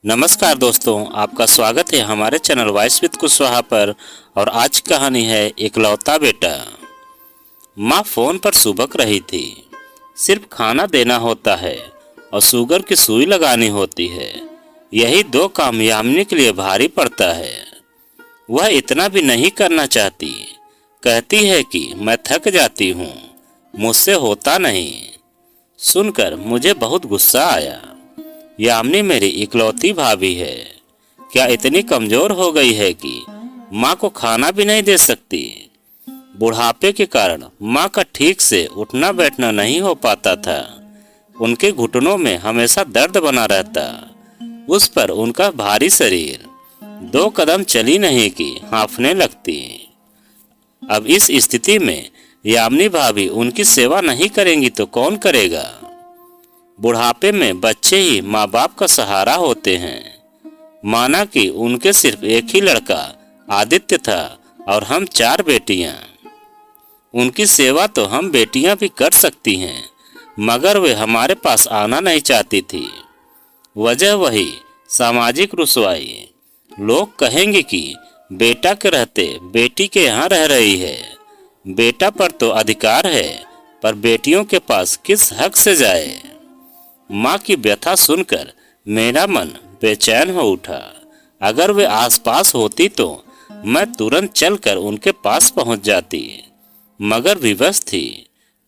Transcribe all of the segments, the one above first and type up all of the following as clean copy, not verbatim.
नमस्कार दोस्तों, आपका स्वागत है हमारे चैनल वॉइस विद कुशवाहा पर। और आज की कहानी है इकलौता बेटा। माँ फ़ोन पर सुबक रही थी। सिर्फ खाना देना होता है और शुगर की सुई लगानी होती है। यही दो काम यामिनी के लिए भारी पड़ता है। वह इतना भी नहीं करना चाहती। कहती है कि मैं थक जाती हूँ, मुझसे होता नहीं। सुनकर मुझे बहुत गुस्सा आया। यामिनी मेरी इकलौती भाभी है, क्या इतनी कमजोर हो गई है कि माँ को खाना भी नहीं दे सकती। बुढ़ापे के कारण माँ का ठीक से उठना बैठना नहीं हो पाता था। उनके घुटनों में हमेशा दर्द बना रहता। उस पर उनका भारी शरीर 2 कदम चली नहीं कि हाँफने लगती। अब इस स्थिति में यामिनी भाभी उनकी सेवा नहीं करेंगी तो कौन करेगा। बुढ़ापे में बच्चे ही माँ बाप का सहारा होते हैं। माना कि उनके सिर्फ एक ही लड़का आदित्य था और हम 4 बेटियां। उनकी सेवा तो हम बेटियां भी कर सकती हैं, मगर वे हमारे पास आना नहीं चाहती थी। वजह वही सामाजिक रुसवाई। लोग कहेंगे कि बेटा के रहते बेटी के यहाँ रह रही है। बेटा पर तो अधिकार है, पर बेटियों के पास किस हक से जाए। माँ की व्यथा सुनकर मेरा मन बेचैन हो उठा। अगर वे आसपास होती तो मैं तुरंत चलकर उनके पास पहुंच जाती, मगर विवश थी।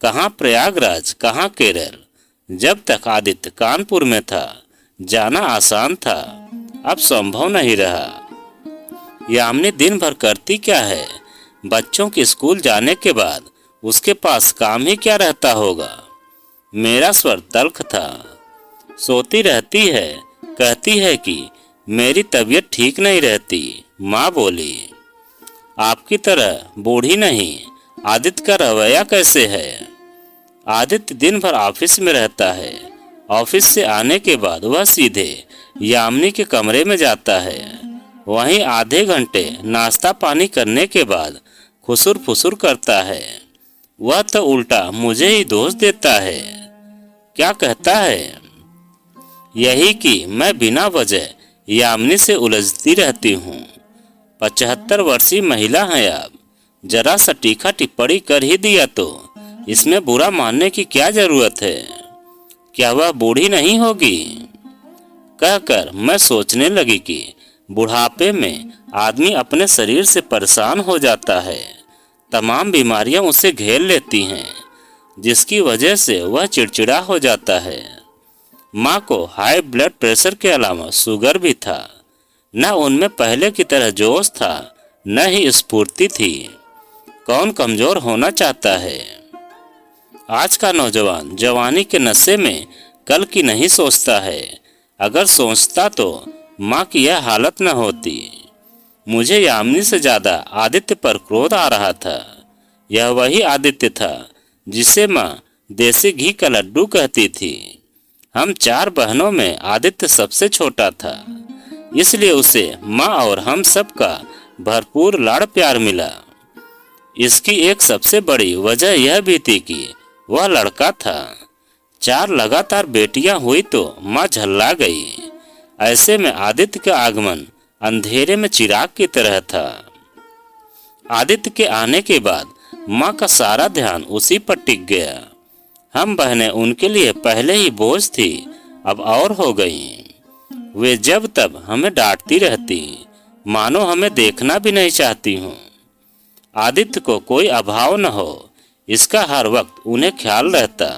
कहाँ प्रयागराज, कहाँ केरल। जब तक आदित्य कानपुर में था जाना आसान था, अब संभव नहीं रहा। यामिनी दिन भर करती क्या है। बच्चों के स्कूल जाने के बाद उसके पास काम ही क्या रहता होगा। मेरा स्वर तल्ख था। सोती रहती है, कहती है कि मेरी तबीयत ठीक नहीं रहती। माँ बोली, आपकी तरह बूढ़ी नहीं। आदित्य का रवैया कैसे है। आदित्य दिन भर ऑफिस में रहता है। ऑफिस से आने के बाद वह सीधे यामिनी के कमरे में जाता है। वहीं आधे घंटे नाश्ता पानी करने के बाद खुसुर फुसुर करता है। वह तो उल्टा मुझे ही दोष देता है। क्या कहता है, यही कि मैं बिना वजह यामिनी से उलझती रहती हूँ। 75 वर्षीय महिला है। अब जरा सा तीखा टिप्पणी कर ही दिया तो इसमें बुरा मानने की क्या जरूरत है। क्या वह बूढ़ी नहीं होगी। कहकर मैं सोचने लगी कि बुढ़ापे में आदमी अपने शरीर से परेशान हो जाता है। तमाम बीमारियां उसे घेर लेती हैं, जिसकी वजह से वह चिड़चिड़ा हो जाता है। माँ को हाई ब्लड प्रेशर के अलावा शुगर भी था। न उनमें पहले की तरह जोश था, न ही स्फूर्ति थी। कौन कमजोर होना चाहता है। आज का नौजवान जवानी के नशे में कल की नहीं सोचता है। अगर सोचता तो माँ की यह हालत न होती। मुझे यामिनी से ज्यादा आदित्य पर क्रोध आ रहा था। यह वही आदित्य था जिसे माँ देसी घी का लड्डू कहती थी। हम 4 बहनों में आदित्य सबसे छोटा था, इसलिए उसे माँ और हम सबका भरपूर लाड़ प्यार मिला। इसकी एक सबसे बड़ी वजह यह भी थी कि वह लड़का था। 4 लगातार बेटियां हुई तो माँ झल्ला गई। ऐसे में आदित्य का आगमन अंधेरे में चिराग की तरह था। आदित्य के आने के बाद माँ का सारा ध्यान उसी पर टिक गया। हम बहनें उनके लिए पहले ही बोझ थी, अब और हो गईं। वे जब तब हमें डांटती रहती, मानो हमें देखना भी नहीं चाहती हूँ। आदित्य को कोई अभाव न हो, इसका हर वक्त उन्हें ख्याल रहता।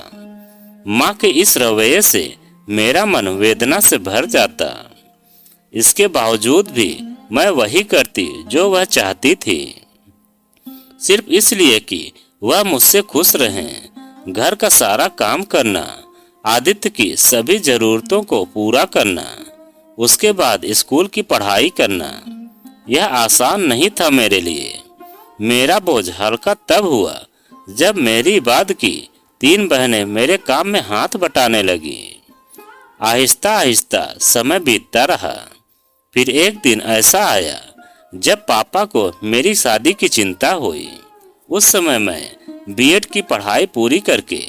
माँ के इस रवैये से मेरा मन वेदना से भर जाता। इसके बावजूद भी मैं वही करती जो वह चाहती थी, सिर्फ इसलिए कि वह मुझसे खुश रहें। घर का सारा काम करना, आदित्य की सभी जरूरतों को पूरा करना, उसके बाद स्कूल की पढ़ाई करना, यह आसान नहीं था मेरे लिए। मेरा बोझ हल्का तब हुआ जब मेरी बाद की 3 बहनें मेरे काम में हाथ बटाने लगी। आहिस्ता आहिस्ता समय बीतता रहा। फिर एक दिन ऐसा आया जब पापा को मेरी शादी की चिंता हुई। उस समय मैं बीएड की पढ़ाई पूरी करके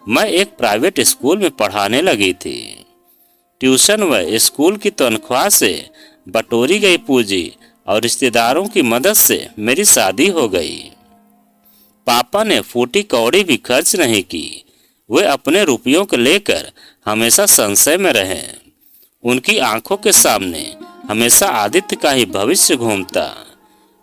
मैं एक प्राइवेट स्कूल में पढ़ाने लगी थी। ट्यूशन व स्कूल की तनख्वाह से बटोरी गई पूंजी और रिश्तेदारों की मदद से मेरी शादी हो गई। पापा ने फूटी कौड़ी भी खर्च नहीं की। वे अपने रुपयों को लेकर हमेशा संशय में रहे। उनकी आंखों के सामने हमेशा आदित्य का ही भविष्य घूमता।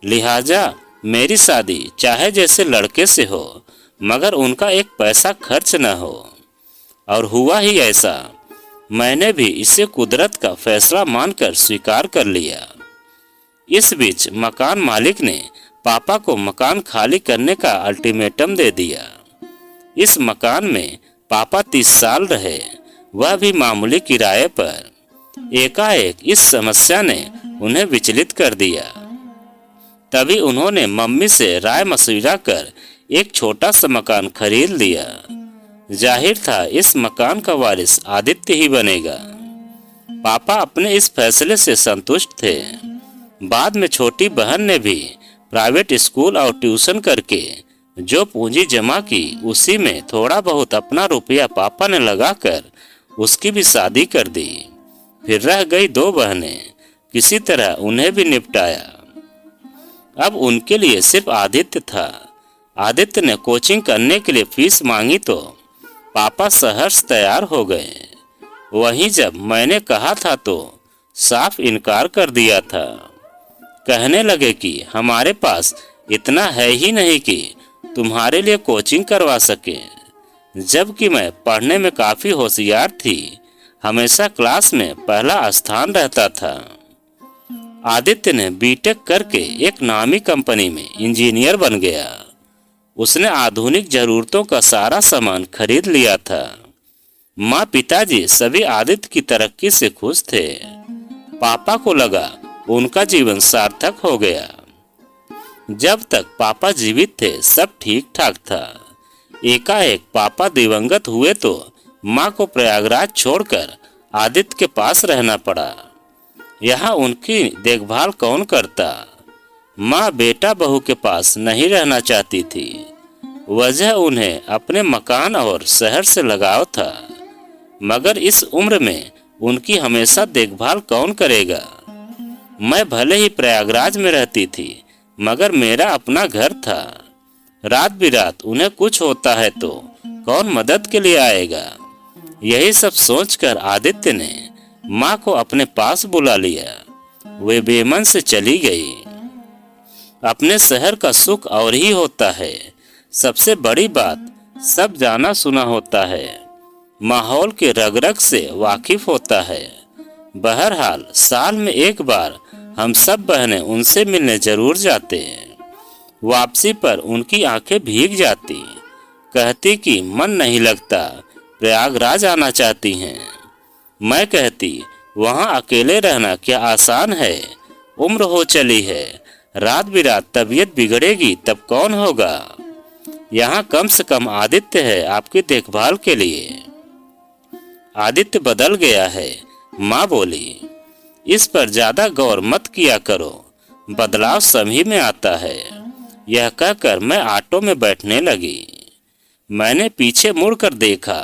लिहाजा मेरी शादी चाहे जैसे लड़के से हो, मगर उनका एक पैसा खर्च न हो। और हुआ ही ऐसा। मैंने भी इसे कुदरत का फैसला मानकर स्वीकार कर लिया। इस बीच मकान मालिक ने पापा को मकान खाली करने का अल्टीमेटम दे दिया। इस मकान में पापा 30 साल रहे, वह भी मामूली किराए पर। एकाएक इस समस्या ने उन्हें विचलित कर दिया। तभी उन्होंने मम्मी से राय मशविरा कर एक छोटा सा मकान खरीद लिया। जाहिर था इस मकान का वारिस आदित्य ही बनेगा। पापा अपने इस फैसले से संतुष्ट थे। बाद में छोटी बहन ने भी प्राइवेट स्कूल और ट्यूशन करके जो पूंजी जमा की, उसी में थोड़ा बहुत अपना रुपया पापा ने लगाकर उसकी भी शादी कर दी। फिर रह गई 2 बहनें। किसी तरह उन्हें भी निपटाया। अब उनके लिए सिर्फ आदित्य था। आदित्य ने कोचिंग करने के लिए फीस मांगी तो पापा सहर्ष तैयार हो गए। वहीं जब मैंने कहा था तो साफ इनकार कर दिया था। कहने लगे कि हमारे पास इतना है ही नहीं कि तुम्हारे लिए कोचिंग करवा सके। जबकि मैं पढ़ने में काफी होशियार थी, हमेशा क्लास में पहला स्थान रहता था। आदित्य ने बीटेक करके एक नामी कंपनी में इंजीनियर बन गया। उसने आधुनिक जरूरतों का सारा सामान खरीद लिया था। माँ पिताजी सभी आदित्य की तरक्की से खुश थे। पापा को लगा उनका जीवन सार्थक हो गया। जब तक पापा जीवित थे सब ठीक ठाक था। एकाएक पापा दिवंगत हुए तो माँ को प्रयागराज छोड़कर आदित्य के पास रहना पड़ा। यहाँ उनकी देखभाल कौन करता? माँ बेटा बहू के पास नहीं रहना चाहती थी। वजह उन्हें अपने मकान और शहर से लगाव था। मगर इस उम्र में उनकी हमेशा देखभाल कौन करेगा? मैं भले ही प्रयागराज में रहती थी, मगर मेरा अपना घर था। रात बिरात उन्हें कुछ होता है तो कौन मदद के लिए आएगा? यही सब सोचकर आदित्य ने माँ को अपने पास बुला लिया। वे बेमन से चली गई। अपने शहर का सुख और ही होता है। सबसे बड़ी बात सब जाना सुना होता है, माहौल के रग रग से वाकिफ होता है। बहरहाल साल में एक बार हम सब बहनें उनसे मिलने जरूर जाते हैं। वापसी पर उनकी आंखें भीग जाती, कहती कि मन नहीं लगता, प्रयागराज आना चाहती हैं। मैं कहती वहाँ अकेले रहना क्या आसान है? उम्र हो चली है, रात बिरात तबीयत बिगड़ेगी तब कौन होगा? यहाँ कम से कम आदित्य है आपकी देखभाल के लिए। आदित्य बदल गया है, माँ बोली। इस पर ज्यादा गौर मत किया करो, बदलाव सभी में आता है। यह कहकर मैं ऑटो में बैठने लगी। मैंने पीछे मुड़कर देखा।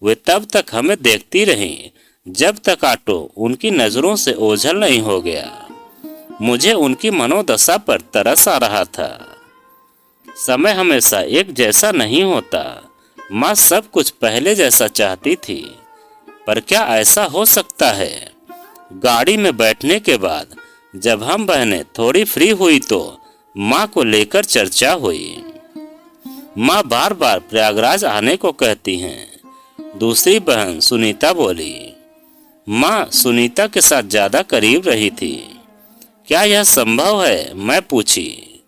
वे तब तक हमें देखती रहीं जब तक ऑटो उनकी नजरों से ओझल नहीं हो गया। मुझे उनकी मनोदशा पर तरस आ रहा था। समय हमेशा एक जैसा नहीं होता। माँ सब कुछ पहले जैसा चाहती थी, पर क्या ऐसा हो सकता है? गाड़ी में बैठने के बाद जब हम बहनें थोड़ी फ्री हुई तो माँ को लेकर चर्चा हुई। माँ बार बार प्रयागराज आने को कहती हैं। दूसरी बहन सुनीता बोली। माँ सुनीता के साथ ज्यादा करीब रही थी। क्या यह संभव है? मैं पूछी।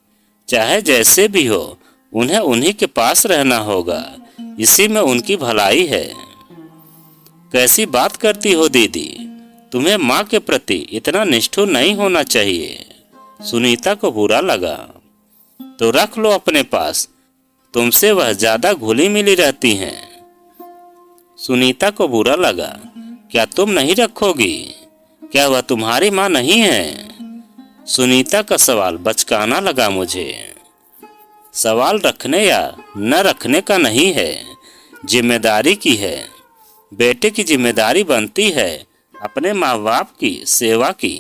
चाहे जैसे भी हो, उन्हें उन्हीं के पास रहना होगा, इसी में उनकी भलाई है। कैसी बात करती हो दीदी, तुम्हें माँ के प्रति इतना निष्ठुर नहीं होना चाहिए। सुनीता को बुरा लगा। तो रख लो अपने पास, तुमसे वह ज्यादा घुली मिली रहती हैं। सुनीता को बुरा लगा। क्या तुम नहीं रखोगी? क्या वह तुम्हारी माँ नहीं है? सुनीता का सवाल बचकाना लगा मुझे। सवाल रखने या न रखने का नहीं है, जिम्मेदारी की है। बेटे की जिम्मेदारी बनती है अपने माँ बाप की सेवा की।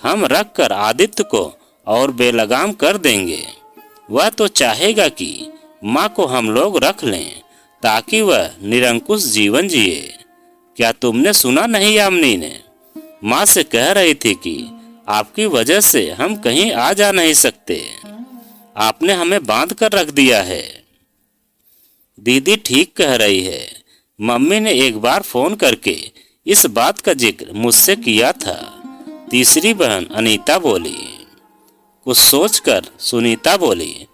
हम रख कर आदित्य को और बेलगाम कर देंगे। वह तो चाहेगा कि माँ को हम लोग रख लें ताकि वह निरंकुश जीवन जिए। क्या तुमने सुना नहीं? यामिनी ने माँ से कह रही थी कि आपकी वजह से हम कहीं आ जा नहीं सकते। आपने हमें बांध कर रख दिया है। दीदी ठीक कह रही है। मम्मी ने एक बार फोन करके इस बात का जिक्र मुझसे किया था। तीसरी बहन अनीता बोली। कुछ सोचकर सुनीता बोली,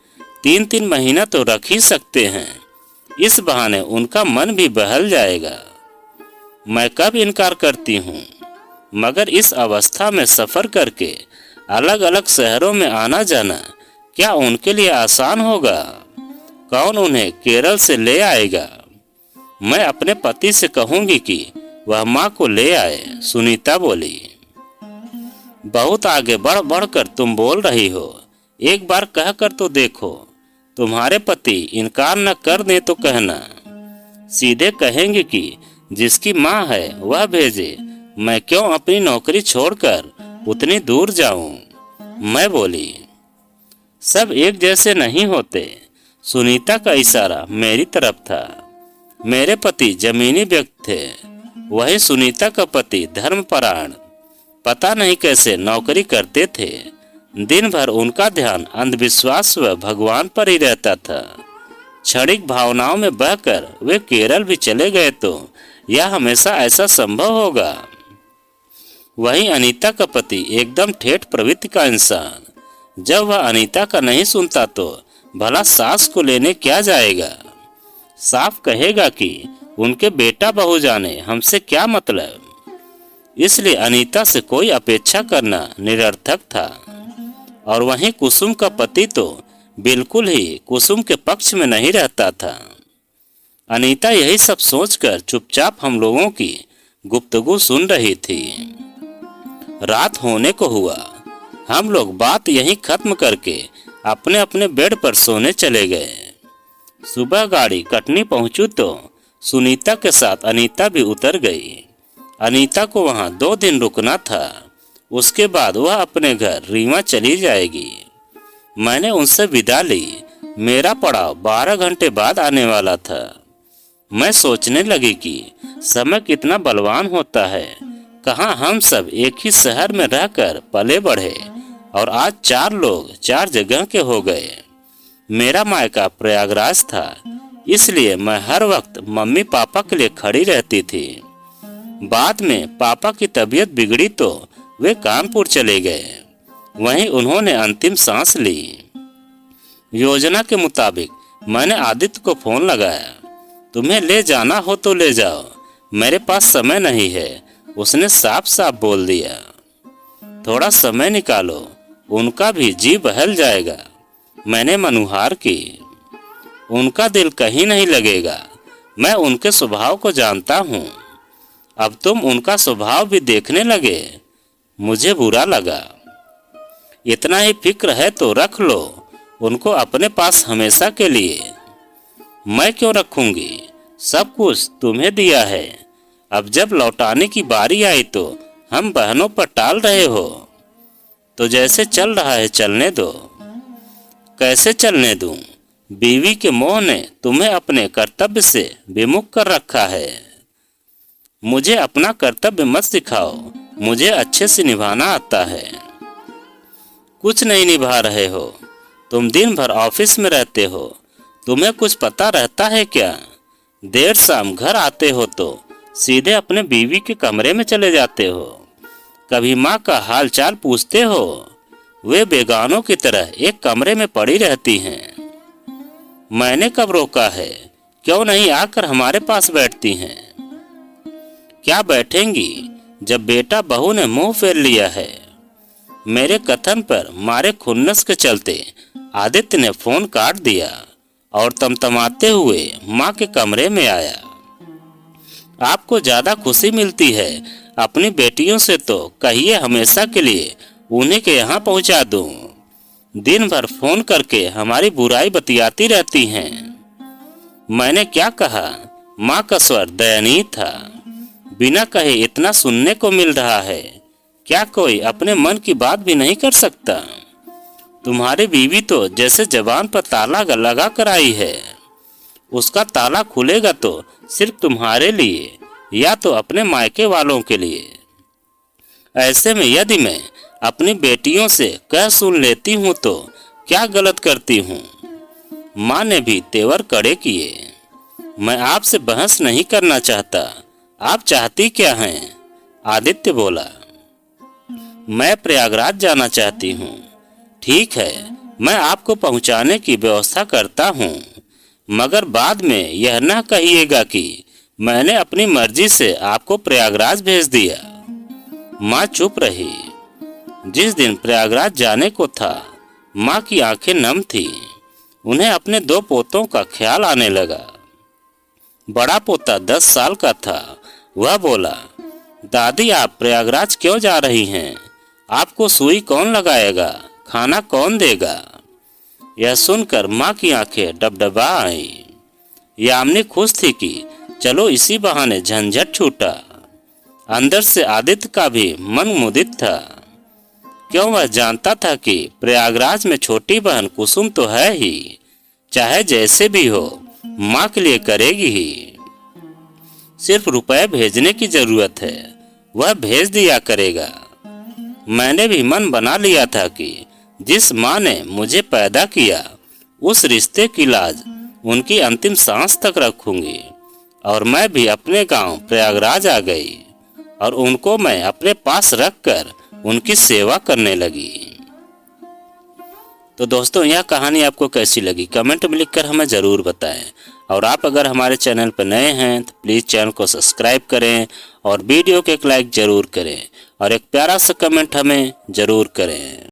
3-3 महीना तो रख ही सकते हैं। इस बहाने उनका मन भी बहल जाएगा। मैं कब इनकार करती हूँ, मगर इस अवस्था में सफर करके अलग अलग शहरों में आना जाना क्या उनके लिए आसान होगा? कौन उन्हें केरल से ले आएगा? मैं अपने पति से कहूंगी कि वह माँ को ले आए। सुनीता बोली। बहुत आगे बढ़ बढ़कर तुम बोल रही हो। एक बार कहकर तो देखो। तुम्हारे पति इनकार न कर दे तो कहना। सीधे कहेंगे कि जिसकी माँ है वह भेजे। मैं क्यों अपनी नौकरी छोड़कर उतनी दूर जाऊं? मैं बोली। सब एक जैसे नहीं होते। सुनीता का इशारा मेरी तरफ था। मेरे पति जमीनी व्यक्ति थे, वही सुनीता का पति धर्मपरायण। पता नहीं कैसे नौकरी करते थे। दिन भर उनका ध्यान अंधविश्वास व भगवान पर ही रहता था। क्षणिक भावनाओं में बहकर वे केरल भी चले गए तो यह हमेशा ऐसा संभव होगा? वहीं अनीता का पति एकदम ठेठ प्रवृत्ति का इंसान। जब वह अनीता का नहीं सुनता तो भला सास को लेने क्या जाएगा? साफ कहेगा कि उनके बेटा बहू जाने, हमसे क्या मतलब। इसलिए अनीता से कोई अपेक्षा करना निरर्थक था। और वहीं कुसुम का पति तो बिल्कुल ही कुसुम के पक्ष में नहीं रहता था। अनीता यही सब सोचकर चुपचाप हम लोगों की गुफ्तगू सुन रही थी। रात होने को हुआ। हम लोग बात यहीं खत्म करके अपने अपने बेड पर सोने चले गए। सुबह गाड़ी कटनी पहुंची तो सुनीता के साथ अनीता भी उतर गई। अनीता को वहां 2 दिन रुकना था। उसके बाद वह अपने घर रीवा चली जाएगी। मैंने उनसे विदा ली। मेरा पड़ाव 12 घंटे बाद आने वाला था। मैं सोचने लगी कि समय कितना बलवान होता है। कहाँ हम सब एक ही शहर में रहकर पले बढ़े और आज 4 लोग 4 जगह के हो गए। मेरा मायका प्रयागराज था, इसलिए मैं हर वक्त मम्मी पापा के लिए खड़ी रहती थी। बाद में पापा की तबीयत बिगड़ी तो वे कानपुर चले गए। वहीं उन्होंने अंतिम सांस ली। योजना के मुताबिक मैंने आदित्य को फोन लगाया। तुम्हें ले जाना हो तो ले जाओ, मेरे पास समय नहीं है, उसने साफ साफ बोल दिया। थोड़ा समय निकालो, उनका भी जी बहल जाएगा। मैंने मनुहार की। उनका दिल कहीं नहीं लगेगा। मैं उनके स्वभाव को जानता हूँ। अब तुम उनका स्वभाव भी देखने लगे। मुझे बुरा लगा। इतना ही फिक्र है तो रख लो उनको अपने पास हमेशा के लिए। मैं क्यों रखूंगी? सब कुछ तुम्हें दिया है। अब जब लौटाने की बारी आई तो हम बहनों पर टाल रहे हो। तो जैसे चल रहा है चलने दो। कैसे चलने दूं? बीवी के मोह ने तुम्हें अपने कर्तव्य से विमुख कर रखा है। मुझे अपना कर्तव्य मत सिखाओ, मुझे अच्छे से निभाना आता है। कुछ नहीं निभा रहे हो। तुम दिन भर ऑफिस में रहते हो, तुम्हें कुछ पता रहता है क्या? देर शाम घर आते हो तो सीधे अपने बीवी के कमरे में चले जाते हो। कभी माँ का हाल चाल पूछते हो? वे बेगानों की तरह एक कमरे में पड़ी रहती हैं। मैंने कब रोका है? क्यों नहीं आकर हमारे पास बैठती हैं? क्या बैठेंगी जब बेटा बहू ने मुंह फेर लिया है? मेरे कथन पर मारे खुन्नस के चलते आदित्य ने फोन काट दिया और तमतमाते हुए माँ के कमरे में आया। आपको ज्यादा खुशी मिलती है अपनी बेटियों से तो कहिए हमेशा के लिए उन्हीं के यहाँ पहुँचा दूं। दिन भर फोन करके हमारी बुराई बतियाती रहती हैं। मैंने क्या कहा? माँ का स्वर दयनीय था। बिना कहे इतना सुनने को मिल रहा है, क्या कोई अपने मन की बात भी नहीं कर सकता? तुम्हारी बीवी तो जैसे जबान पर ताला लगा कर आई है। उसका ताला खुलेगा तो सिर्फ तुम्हारे लिए या तो अपने मायके वालों के लिए। ऐसे में यदि मैं अपनी बेटियों से कह सुन लेती हूँ तो क्या गलत करती हूँ? माँ ने भी तेवर कड़े किए। मैं आपसे बहस नहीं करना चाहता, आप चाहती क्या हैं? आदित्य बोला। मैं प्रयागराज जाना चाहती हूँ। ठीक है, मैं आपको पहुँचाने की व्यवस्था करता हूँ, मगर बाद में यह न कहिएगा कि मैंने अपनी मर्जी से आपको प्रयागराज भेज दिया। माँ चुप रही। जिस दिन प्रयागराज जाने को था, माँ की आंखें नम थी। उन्हें अपने 2 पोतों का ख्याल आने लगा। बड़ा पोता 10 साल का था। वह बोला, दादी आप प्रयागराज क्यों जा रही हैं? आपको सुई कौन लगाएगा? खाना कौन देगा? यह सुनकर माँ की आंखें डबडबा आईं। यामिनी खुश थी कि चलो इसी बहाने झंझट छूटा। अंदर से आदित्य का भी मन मुदित था। क्यों वह जानता था कि प्रयागराज में छोटी बहन कुसुम तो है ही, चाहे जैसे भी हो माँ के लिए करेगी ही। सिर्फ रुपए भेजने की जरूरत है, वह भेज दिया करेगा। मैंने भी मन बना लिया था कि जिस माँ ने मुझे पैदा किया उस रिश्ते की लाज उनकी अंतिम सांस तक रखूंगी। और मैं भी अपने गांव प्रयागराज आ गई और उनको मैं अपने पास रखकर उनकी सेवा करने लगी। तो दोस्तों, यह कहानी आपको कैसी लगी कमेंट में लिखकर हमें ज़रूर बताएं। और आप अगर हमारे चैनल पर नए हैं तो प्लीज़ चैनल को सब्सक्राइब करें और वीडियो को एक लाइक ज़रूर करें और एक प्यारा सा कमेंट हमें ज़रूर करें।